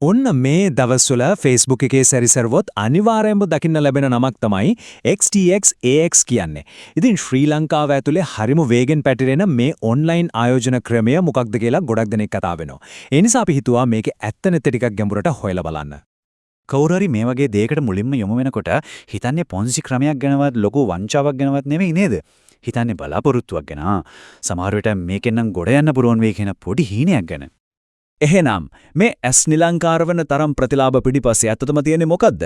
ඔන්න මේ දවස්වල Facebook එකේ සැරිසරුවොත් අනිවාර්යයෙන්ම දකින්න ලැබෙන නමක් තමයි XTX AX කියන්නේ. ඉතින් ශ්‍රී ලංකාව ඇතුලේ හරිම වේගෙන් පැතිරෙන මේ ඔන්ලයින් ආයෝජන ක්‍රමය මොකක්ද කියලා ගොඩක් දෙනෙක් කතා වෙනවා. ඒ නිසා අපි හිතුවා මේකේ ඇත්ත නැත්ත ටිකක් ගැඹුරට හොයලා බලන්න. කවුරු හරි මේ වගේ දෙයකට මුලින්ම යොමු වෙනකොට හිතන්නේ පොන්සි ක්‍රමයක් ගැනවත් ලොකු වංචාවක් ගැනවත් නෙවෙයි නේද? හිතන්නේ බලාපොරොත්තුවක් ගැන. සමහර විට මේකෙන් නම් ගොඩ යන්න පුරවන් වෙයි කියන පොඩි හීනයක් ගැන. එහෙනම් මේ S නිලංකාරවන තරම් ප්‍රතිලාභ පිටිපස්සේ ඇත්තටම තියෙන්නේ මොකද්ද?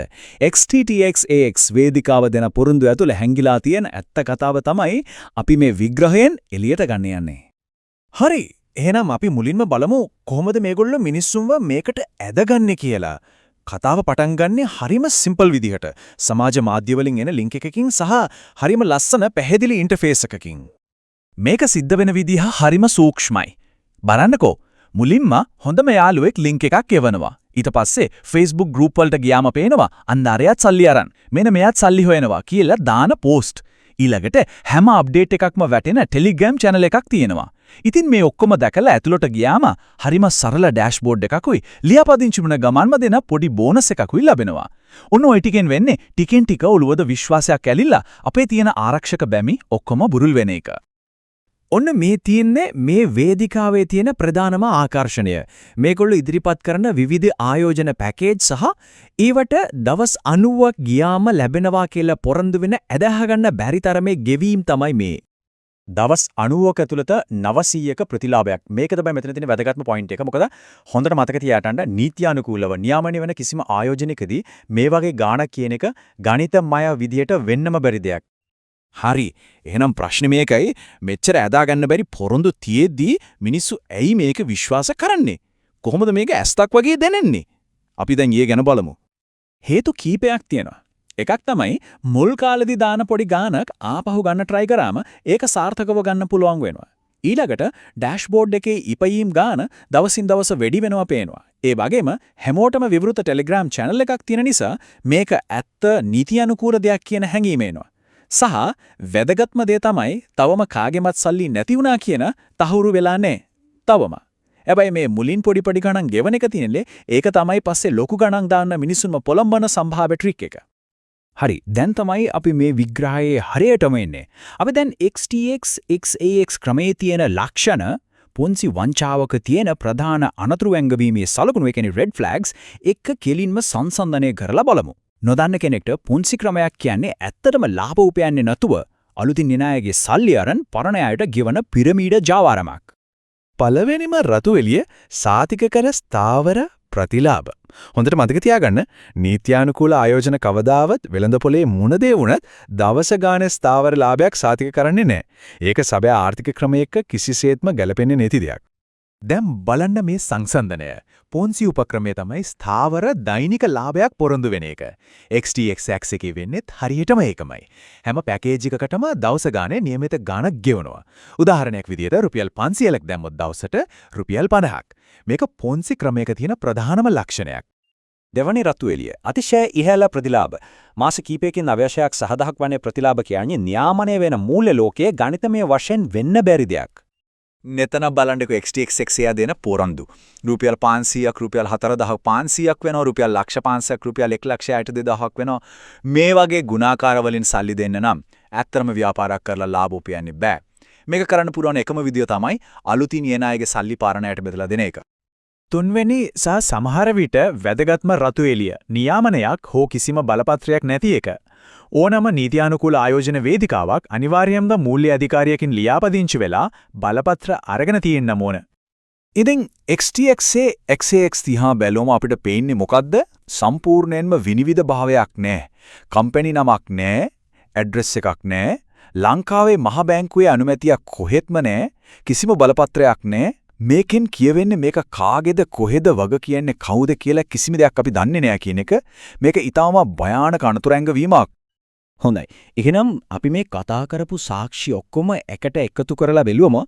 XTTX AX වේදිකාව දෙන පොරොන්දු ඇතුළේ හැංගිලා තියෙන ඇත්ත කතාව තමයි අපි මේ විග්‍රහයෙන් එළියට ගන්න යන්නේ. හරි. එහෙනම් අපි මුලින්ම බලමු කොහොමද මේගොල්ලෝ මිනිස්සුන්ව මේකට ඇදගන්නේ කියලා. කතාව පටන් ගන්නේ හරිම සිම්පල් විදිහට. සමාජ මාධ්‍ය වලින් එන ලින්ක් එකකින් සහ හරිම ලස්සන පැහැදිලි ඉන්ටර්ෆේස් එකකින්. මේක සිද්ධ වෙන විදිහ හරිම සූක්ෂමයි. බලන්නකෝ. මුලින්ම හොඳම යාළුවෙක් ලින්ක් එකක් එවනවා. ඊට පස්සේ Facebook group වලට ගියාම පේනවා අන්දාරයත් සල්ලි අරන්. මෙන්න මෙයාත් සල්ලි හොයනවා කියලා දාන post. ඊළඟට හැම අප්ඩේට් එකක්ම වැටෙන Telegram channel එකක් තියෙනවා. ඉතින් මේ ඔක්කොම දැකලා ඇතුළට ගියාම හරිම සරල dashboard එකකුයි ලියාපදිංචි වුණ ගමන්ම දෙන පොඩි බෝනස් එකකුයි ලැබෙනවා. ඔන්න ඔය ටිකෙන් වෙන්නේ ටිකෙන් ටික ඔළුවද විශ්වාසයක් ඇලිලා අපේ තියෙන ආරක්ෂක බැමි ඔක්කොම බුරුල් වෙන එක. ඔන්න මේ තියෙන්නේ මේ වේදිකාවේ තියෙන ප්‍රධානම ආකර්ෂණය. මේගොල්ලෝ ඉදිරිපත් කරන විවිධ ආයෝජන පැකේජ් සහ ඊවට දවස් 90ක් ගියාම ලැබෙනවා කියලා පොරොන්දු වෙන ඇදහ ගන්න බැරි තරමේ ගෙවීම් තමයි මේ. දවස් 90ක ඇතුළත 900ක ප්‍රතිලාභයක්. මේක තමයි මෙතන තියෙන වැදගත්ම පොයින්ට් එක. මොකද හොඳට මතක තියාගන්න නීත්‍යානුකූලව නියාමනය වෙන කිසිම ආයෝජනයකදී මේ වගේ ගාණක් කියන එක ගණිතමය විදියට වෙන්නම බැරි දෙයක්. හරි. එහෙනම් ප්‍රශ්නේ මේකයි මෙච්චර ඇදාගන්න බැරි පොරොන්දු තියෙද්දී මිනිස්සු ඇයි මේක විශ්වාස කරන්නේ? කොහොමද මේක ඇස්තක් වගේ දැනෙන්නේ? අපි දැන් ඊයේ ගැන බලමු. හේතු කීපයක් තියෙනවා. එකක් තමයි මුල් කාලෙදී දාන පොඩි ගානක් ආපහු ගන්න try කරාම ඒක සාර්ථකව ගන්න පුළුවන් වෙනවා. ඊළඟට ඩෑෂ්බෝඩ් එකේ ඉපයීම් ගාන දවසින් දවස වැඩි වෙනවා පේනවා. ඒ වගේම හැමෝටම විවෘත Telegram channel එකක් තියෙන නිසා මේක ඇත්ත නීති අනුකූල දෙයක් කියන හැඟීම එනවා. සහ වැදගත්ම දේ තමයි තවම කාගෙමත් සල්ලි නැති වුණා කියන තහවුරු වෙලා නැහැ. තවම. හැබැයි මේ මුලින් පොඩි ගණන් ගෙවන එක තියෙන්නේ ඒක තමයි පස්සේ ලොකු ගණන් දාන්න මිනිස්සුන්ව පොළඹන සම්භාව්‍ය ට්‍රික් එක. හරි. දැන් තමයි අපි මේ විග්‍රහයේ හරියටම එන්නේ. අපි දැන් XTX XAX ක්‍රමයේ තියෙන ලක්ෂණ පොන්සි වංචාවක තියෙන ප්‍රධාන අනතුරු ඇඟවීමේ සලකුණු ඒ කියන්නේ red flags එක කෙලින්ම සංසන්දනය කරලා බලමු. නොදන්න කෙනෙක්ට පොන්සි ක්‍රමයක් කියන්නේ ඇත්තටම ලාභ උපයන්නේ නැතුව අලුතින් එන අයගේ සල්ලි අරන් පරණ අයට ගෙවන පිරමීඩ ජාවාරමක්. පළවෙනිම රතු එළිය සාතික කර ස්ථාවර ප්‍රතිලාභ. හොඳට මතක තියාගන්න නීත්‍යානුකූල ආයෝජන කවදාවත් වෙළඳපොලේ මුණ දේ වුණත් දවස ගානේ ස්ථාවර ලාභයක් සාතික කරන්නේ නැහැ. ඒක සබෑ ආර්ථික ක්‍රමයක කිසිසේත්ම ගැලපෙන්නේ නැති දෙයක්. දැන් බලන්න මේ සංසන්දනය. පොන්සි උපක්‍රමය තමයි ස්ථාවර දෛනික ලාභයක් පොරොන්දු වෙන එක. XTX AX එකේ වෙන්නේත් හරියටම ඒකමයි. හැම පැකේජ් එකකටම දවස ගානේ નિયમિત ගාණක් ගෙවනවා. උදාහරණයක් විදිහට රුපියල් 500ක් දැම්මොත් දවසට රුපියල් 50ක්. මේක පොන්සි ක්‍රමයක තියෙන ප්‍රධානම ලක්ෂණයක්. දෙවනි රතු එළිය අතිශය ඉහළ ප්‍රතිලාභ. මාස කිහිපයකින් අවශ්‍යයක් සහදහක් වන්නේ ප්‍රතිලාභ කියන්නේ නියාමනය වෙන මූල්‍ය ලෝකයේ ගණිතමය වශයෙන් වෙන්න බැරි දෙයක්. මෙතන බලන්නකෝ XTX AX දෙන පොරොන්දු. රුපියල් 500ක් රුපියල් 4500ක් වෙනවා රුපියල් ලක්ෂ 500ක් රුපියල් 1,62,000ක් වෙනවා. මේ වගේ ගුණාකාර වලින් සල්ලි දෙන්න නම් ඇත්තම ව්‍යාපාරයක් කරලා ලාභ උපයන්න බෑ. මේක කරන්න පුළුවන් එකම විදිය තමයි අලුතින් එන අයගේ සල්ලි පාරණයට බෙදලා දෙන එක. තුන්වෙනි සහ සමහර විට වැදගත්ම රතු එළිය නියාමනයක් හෝ කිසිම බලපත්‍රයක් නැති එක. ඕනම නීතියානුකූල ආයෝජන වේදිකාවක් අනිවාර්යයෙන්ම මූල්‍ය අධිකාරියකින් ලියාපදිංචි වෙලා බලපත්‍ර අරගෙන තියෙන්න ඕන. ඉතින් XTX XAX තියා බැලුවම අපිට පේන්නේ මොකද්ද? සම්පූර්ණයෙන්ම විනිවිද භාවයක් නැහැ. කම්පැනි නමක් නැහැ. ඇඩ්‍රස් එකක් නැහැ. ලංකාවේ මහ බැංකුවේ අනුමැතියක් කොහෙත්ම නැහැ. කිසිම බලපත්‍රයක් නැහැ. මේකෙන් කියවෙන්නේ මේක කාගේද කොහෙද වග කියන්නේ කවුද කියලා කිසිම දෙයක් අපි දන්නේ නැහැ කියන එක. මේක ඊටාම භයානක අනතුරු වීමක්. හොඳයි. එහෙනම් අපි මේ කතා කරපු සාක්ෂි ඔක්කොම එකට එකතු කරලා බැලුවම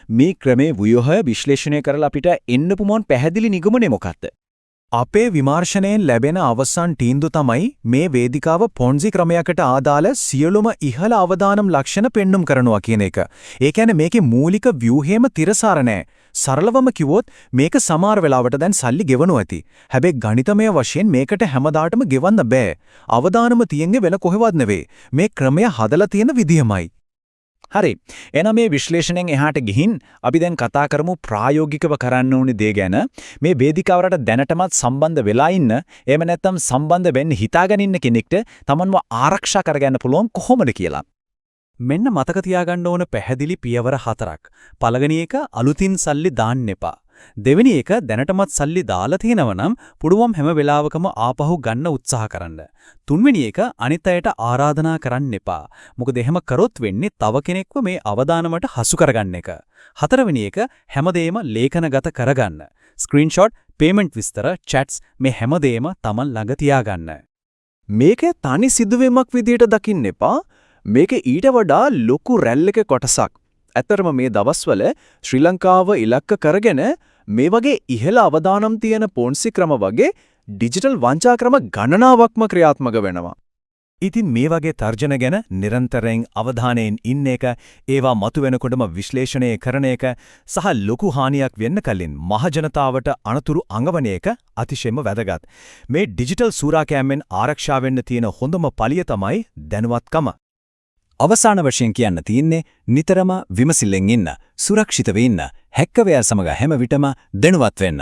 මේ ක්‍රමේ ව්‍යුහය විශ්ලේෂණය කරලා අපිට එන්න පුළුවන් පැහැදිලි නිගමනය මොකක්ද? අපේ විමර්ශනයෙන් ලැබෙන අවසන් තීන්දුව තමයි මේ වේදිකාව පොන්සි ක්‍රමයකට ආදාළ සියලුම ඉහළ අවදානම් ලක්ෂණ පෙන්눔 කරනවා කියන එක. ඒ කියන්නේ මේකේ මූලික ව්‍යුහේම තිරසාර නැහැ. සරලවම කිව්වොත් මේක සමහර වෙලාවට දැන් සල්ලි ගෙවනවා ඇති. හැබැයි ගණිතමය වශයෙන් මේකට හැමදාටම ගෙවන්න බෑ. අවදානම තියෙන්නේ වෙන කොහෙවත් නෙවෙයි. මේ ක්‍රමය හදලා තියෙන විදියමයි. හරි. එහෙනම් මේ විශ්ලේෂණයෙන් එහාට ගිහින් අපි දැන් කතා කරමු ප්‍රායෝගිකව කරන්න ඕනේ දේ ගැන. මේ වේදිකාවට දැනටමත් සම්බන්ධ වෙලා ඉන්න, එහෙම නැත්නම් සම්බන්ධ වෙන්න හිතාගෙන ඉන්න කෙනෙක්ට තමන්ව ආරක්ෂා කරගන්න පුළුවන් කොහොමද කියලා. මෙන්න මතක තියාගන්න ඕන පැහැදිලි පියවර 4ක්. පළවෙනි එක අලුතින් සල්ලි දාන්න එපා. දෙවෙනි එක දැනටමත් සල්ලි දාලා තියෙනව නම් පුළුවන් හැම වෙලාවකම ආපහු ගන්න උත්සාහ කරන්න. තුන්වෙනි එක අනිත් අයට ආරාධනා කරන්න එපා. මොකද එහෙම කරොත් වෙන්නේ තව කෙනෙක්ව මේ අවදානමට හසු කරගන්න එක. හතරවෙනි එක හැමදේම ලේඛනගත කරගන්න. ස්ක්‍රීන්ෂොට්, පේමන්ට් විස්තර, chats මේ හැමදේම Taman ළඟ තියාගන්න. මේක තනි සිදුවීමක් විදියට දකින්න එපා. මේක ඊට වඩා ලොකු රැල්ලක කොටසක්. ඇත්තරම මේ දවස්වල ශ්‍රී ලංකාව ඉලක්ක කරගෙන මේ වගේ ඉහළ අවදානම් තියෙන පොන්සි ක්‍රම වගේ ඩිජිටල් වංචා ක්‍රම ගණනාවක්ම ක්‍රියාත්මක වෙනවා. ඉතින් මේ වගේ තර්ජන ගැන නිරන්තරයෙන් අවධානයෙන් ඉන්න එක, ඒවා මතුවෙනකොටම විශ්ලේෂණය කරන එක සහ ලොකු හානියක් වෙන්න කලින් මහජනතාවට අනතුරු අඟවන එක අතිශයම වැදගත්. මේ ඩිජිටල් සූරාකෑම්ෙන් ආරක්ෂා වෙන්න තියෙන හොඳම පළිය තමයි දැනුවත්කම. අවසාන වශයෙන් කියන්න තියෙන්නේ නිතරම විමසිල්ලෙන් ඉන්න, සුරක්ෂිතව ඉන්න, හැක්කවයා සමග හැම විටම දැනුවත් වෙන්න.